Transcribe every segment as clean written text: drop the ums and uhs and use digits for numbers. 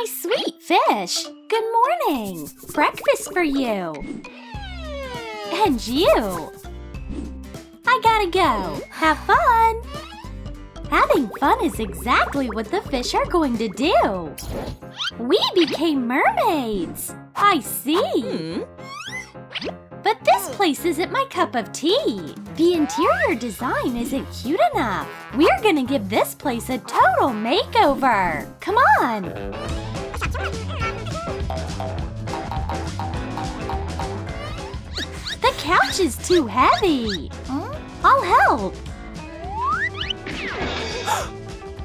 My sweet fish! Good morning! Breakfast for you! And you! I gotta go! Have fun! Having fun is exactly what the fish are going to do! We became mermaids! I see! But this place isn't my cup of tea! The interior design isn't cute enough! We're gonna give this place a total makeover! Come on! The couch is too heavy! I'll help!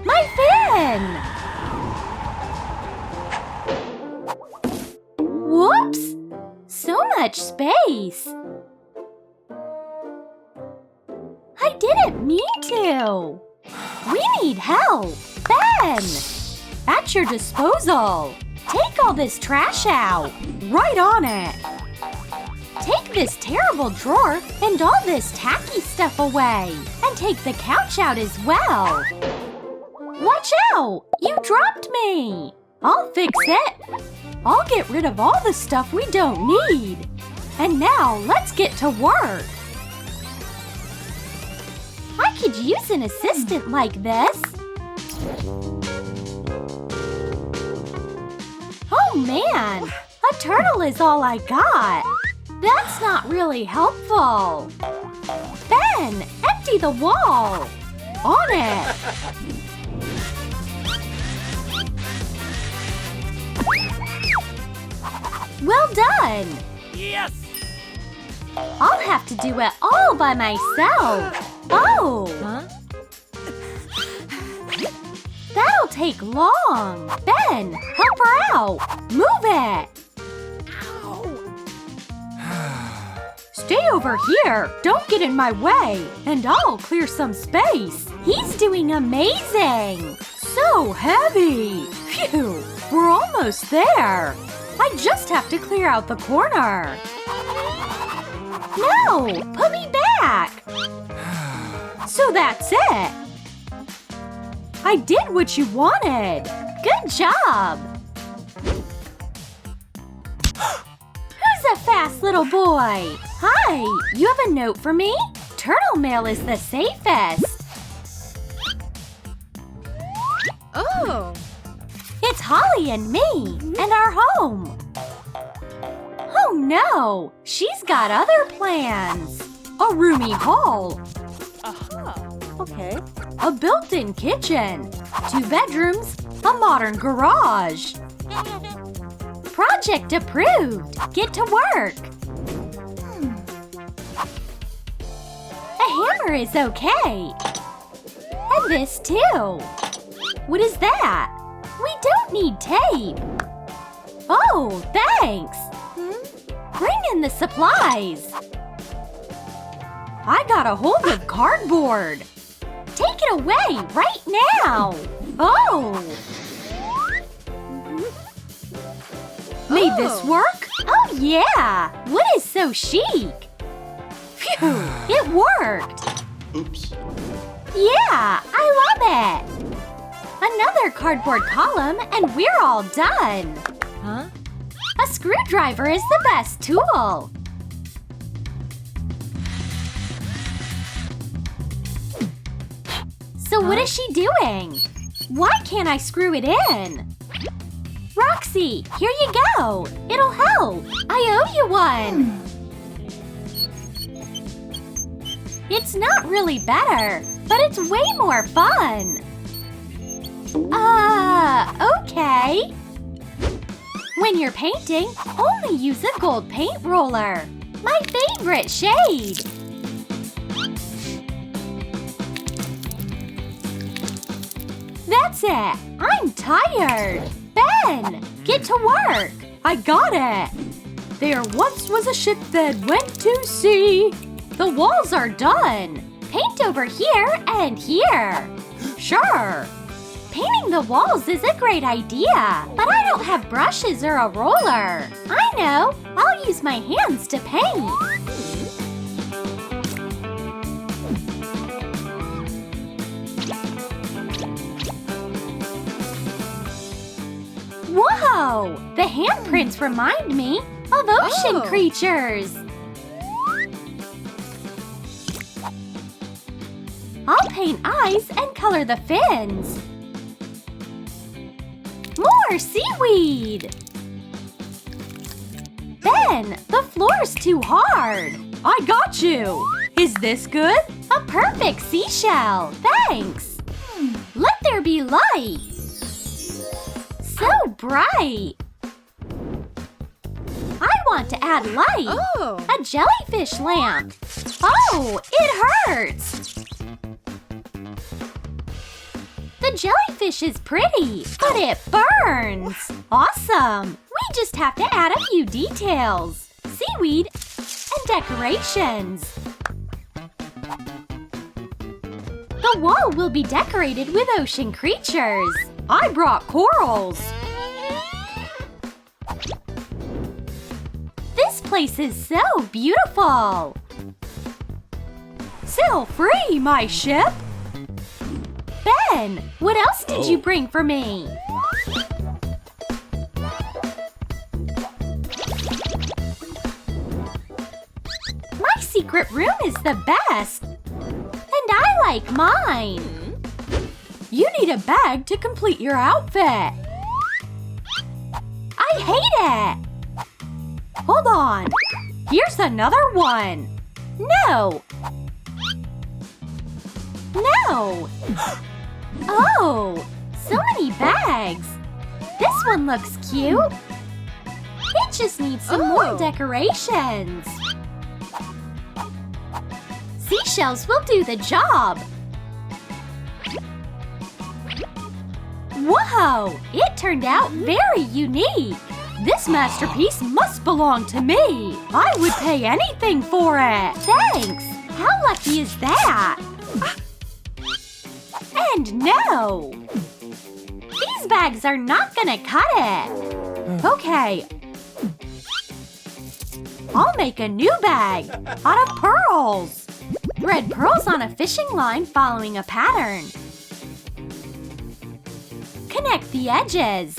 My fin! Whoops! So much space! I didn't mean to! We need help! Ben! At your disposal! Take all this trash out! Right on it! Take this terrible drawer and all this tacky stuff away! And take the couch out as well! Watch out! You dropped me! I'll fix it! I'll get rid of all the stuff we don't need! And now, let's get to work! I could use an assistant like this! Oh man! A turtle is all I got! That's not really helpful! Ben! Empty the wall! On it! Well done! Yes! I'll have to do it all by myself! Oh! Huh? That'll take long! Ben, help her out! Move it! Stay over here! Don't get in my way! And I'll clear some space! He's doing amazing! So heavy! Phew! We're almost there! I just have to clear out the corner! No! Put me back! So that's it! I did what you wanted! Good job! Who's a fast little boy? Hi! You have a note for me? Turtle mail is the safest! Oh! It's Holly and me, and our home! Oh no! She's got other plans! A roomy hall! Okay. A built-in kitchen! 2 bedrooms! A modern garage! Project approved! Get to work! A hammer is okay! And this too! What is that? We don't need tape! Oh, thanks! Bring in the supplies! I got a hold of cardboard! Take it away right now! Oh! Made this work? Oh yeah! Wood is so chic! Phew! It worked! Oops. Yeah! I love it! Another cardboard column and we're all done! Huh? A screwdriver is the best tool! So what is she doing? Why can't I screw it in? Roxy, here you go! It'll help! I owe you one! It's not really better, but it's way more fun! Okay. When you're painting, only use a gold paint roller. My favorite shade. That's it. I'm tired. Ben, get to work. I got it. There once was a ship that went to sea. The walls are done. Paint over here and here. Sure. Painting the walls is a great idea, but I don't have brushes or a roller. I know. I'll use my hands to paint. Whoa! The handprints remind me of ocean creatures. I'll paint eyes and color the fins. More seaweed! Ben, the floor's too hard. I got you. Is this good? A perfect seashell. Thanks. Let there be light. So bright. I want to add light. Oh. A jellyfish lamp. Oh, it hurts. The jellyfish is pretty, but it burns. Awesome. We just have to add a few details. Seaweed and decorations. The wall will be decorated with ocean creatures. I brought corals. This place is so beautiful. Sail free, my ship. Ben, what else did you bring for me? My secret room is the best. And I like mine. You need a bag to complete your outfit. I hate it. Hold on. Here's another one. No. No. Oh, so many bags. This one looks cute. It just needs some more decorations. Seashells will do the job. Whoa! It turned out very unique. This masterpiece must belong to me. I would pay anything for it. Thanks. How lucky is that? And no! These bags are not gonna cut it. Okay. I'll make a new bag out of pearls. Thread pearls on a fishing line following a pattern. Connect the edges.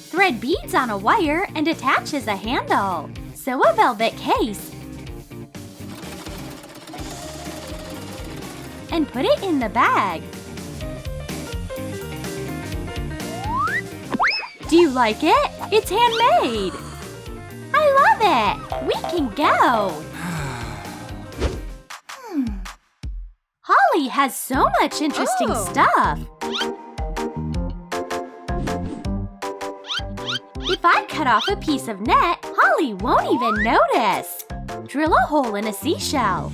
Thread beads on a wire and attach as a handle. Sew a velvet case. And put it in the bag. Do you like it? It's handmade. I love it. We can go. Holly has so much interesting stuff. If I cut off a piece of net, Holly won't even notice. Drill a hole in a seashell.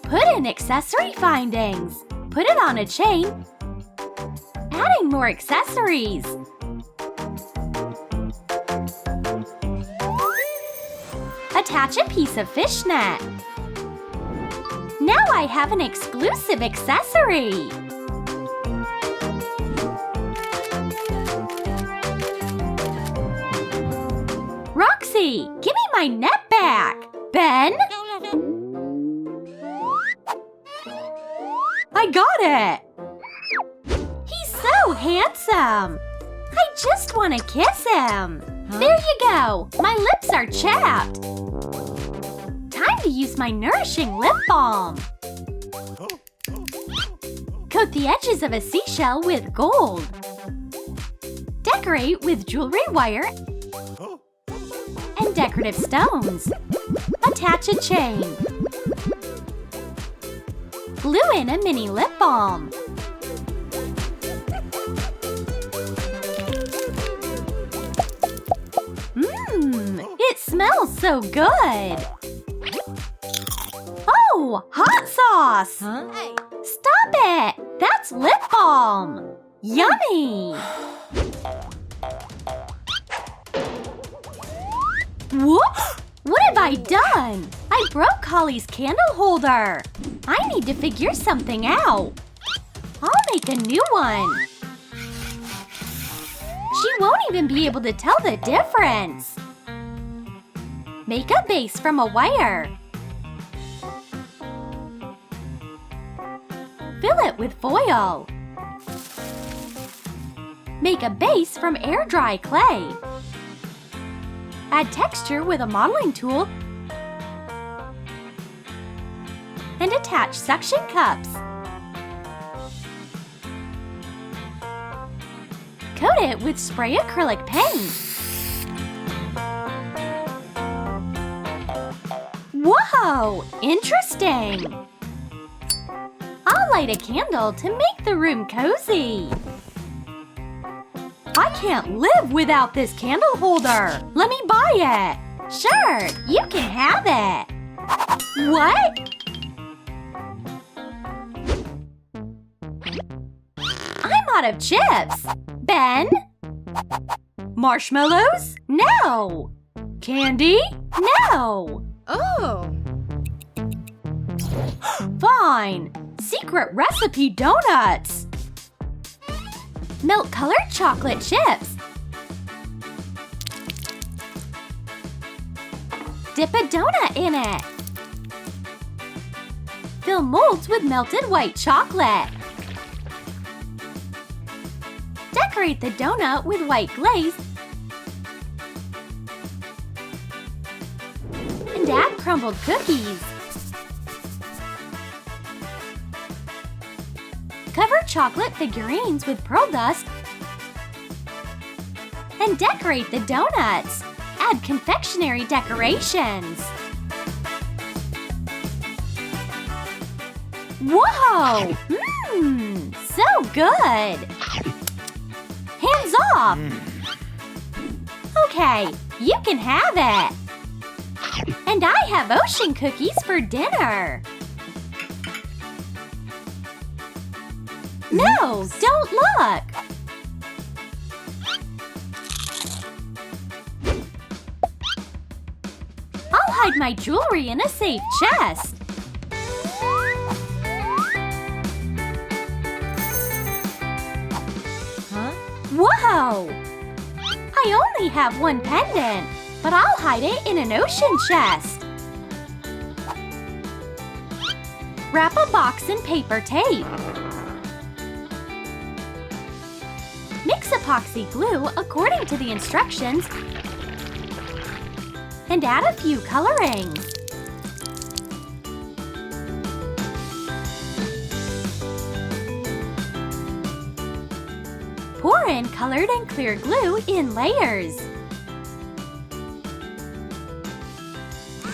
Put in accessory findings. Put it on a chain. Adding more accessories. Attach a piece of fishnet. Now I have an exclusive accessory. Roxy, give me my net back. Ben? I got it! He's so handsome! I just want to kiss him! There you go! My lips are chapped! Time to use my nourishing lip balm! Coat the edges of a seashell with gold. Decorate with jewelry wire and decorative stones. Attach a chain. Glue in a mini lip balm. It smells so good. Oh, hot sauce. Hey. Stop it. That's lip balm. Yummy. Whoops. What have I done? I broke Holly's candle holder. I need to figure something out. I'll make a new one. She won't even be able to tell the difference. Make a base from a wire. Fill it with foil. Make a base from air-dry clay. Add texture with a modeling tool and attach suction cups. Coat it with spray acrylic paint. Whoa! Interesting! I'll light a candle to make the room cozy. I can't live without this candle holder. Let me buy it. Sure, you can have it. What? I'm out of chips. Ben? Marshmallows? No. Candy? No. Oh. Fine. Secret recipe donuts. Milk-colored chocolate chips. Dip a donut in it. Fill molds with melted white chocolate. Decorate the donut with white glaze and add crumbled cookies. Cover chocolate figurines with pearl dust and decorate the donuts. Add confectionery decorations. Whoa! Mmm, so good! Hands off! Okay, you can have it! And I have ocean cookies for dinner! No, don't look! I'll hide my jewelry in a safe chest. Huh? Whoa! I only have one pendant, but I'll hide it in an ocean chest. Wrap a box in paper tape. Mix epoxy glue according to the instructions and add a few colorings. Pour in colored and clear glue in layers.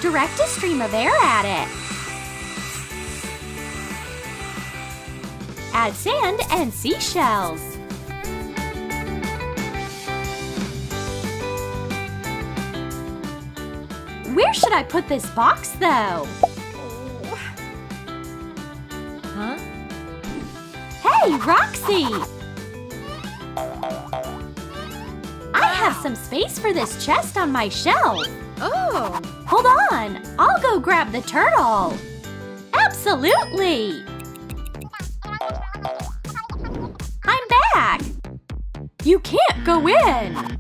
Direct a stream of air at it. Add sand and seashells. Where should I put this box, though? Huh? Hey, Roxy! I have some space for this chest on my shelf. Oh. Hold on, I'll go grab the turtle. Absolutely! I'm back! You can't go in!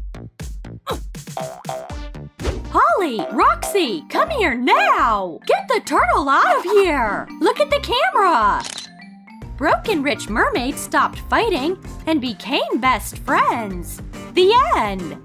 Holly, Roxy, come here now! Get the turtle out of here! Look at the camera! Brooke and Rich Mermaid stopped fighting and became best friends. The end!